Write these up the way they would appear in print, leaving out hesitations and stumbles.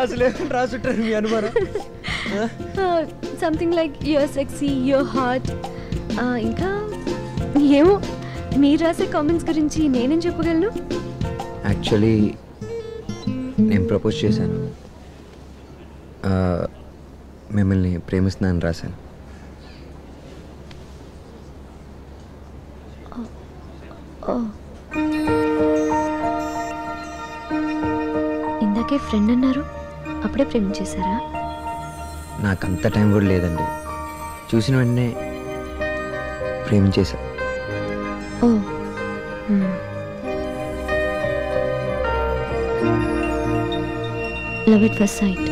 అసలు ఏమని రాసుంటారు మీ అనుమానం? Something like your sexy, your hot. ఇంకా ఏమో మీరు రాసే కామెంట్స్ గురించి నేనేం చెప్పగలను? యాక్చువల్లీ నేను ప్రపోజ్ చేశాను, మిమ్మల్ని ప్రేమిస్తున్నాను రాశాను. ఇందాకే ఫ్రెండ్ అన్నారు, అప్పుడే ప్రేమించేశారా? నాకు అంత టైం కూడా లేదండి, చూసిన వెంటనే ప్రేమించేశా. Oh love at first sight.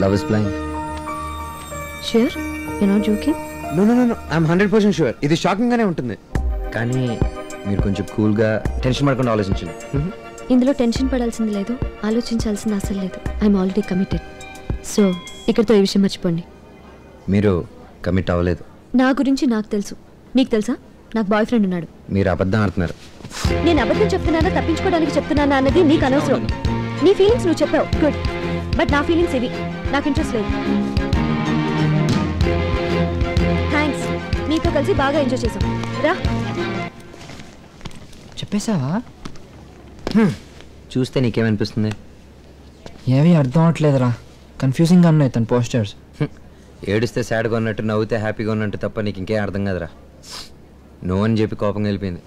Love is blind. Sure you not joking? No no no, I'm 100% sure. ఇది షాకింగ్గానే ఉంటుంది, కానీ మీరు కొంచెం కూల్గా టెన్షన్ పడకుండా ఆలోచించండి. ఇందులో టెన్షన్ పడాల్సింది లేదు, ఆలోచించాల్సింది అసలు లేదు. I'm already committed. సో ఇక్కడితో ఈ విషయం మర్చిపోండి. మీరు కమిట్ అవ్వలేదు. నా గురించి నాకు తెలుసు, మీకు తెలుసా? నాకు బాయ్ ఫ్రెండ్ ఉన్నాడు. మీరు అబద్ధం ఆడుతున్నారు. నేను అబద్ధం చెప్తున్నానా తప్పించుకోవడానికి చెప్తున్నానా అన్నది నీకు అనవసరం. నీ ఫీలింగ్స్ నువ్వు చెప్పావు, గుడ్. బట్ నా ఫీలింగ్స్ ఇవి, నాకు ఇంట్రెస్ట్ లేదు. థ్యాంక్స్, నీతో కలిసి బాగా ఎంజాయ్ చేసాం. రా. చెప్పేశావా? చూస్తే నీకేమనిపిస్తుంది? ఏవి అర్థం అవట్లేదురా, కన్ఫ్యూజింగ్గా ఉన్నాయి తన పోస్టర్స్. ఏడిస్తే సాడ్గా ఉన్నట్టు, నవ్వుతే హ్యాపీగా ఉన్నట్టు తప్ప నీకు ఇంకేం అర్థం కాదురా. నో అని చెప్పి కోపంగా వెళ్ళిపోయింది.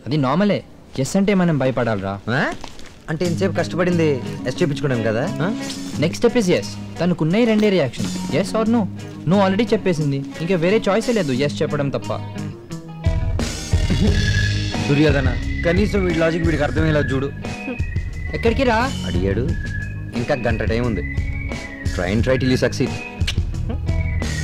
అది నార్మలే, ఎస్ అంటే మనం భయపడాలరా. అంటే ఇంతసేపు కష్టపడింది ఎస్ చెప్పించుకోవడం కదా. Next step is yes. తనకున్నాయి రెండే reaction, yes or no. No already చెప్పేసింది, ఇంకా వేరే చాయిసే లేదు ఎస్ చెప్పడం తప్ప. దుర్యోధన, కనీసం వీడి లాజిక్ వీడికి అర్థమయ్యేలా చూడు. ఎక్కడికి రా అడిగాడు, ఇంకా గంట టైం ఉంది. Try till you succeed.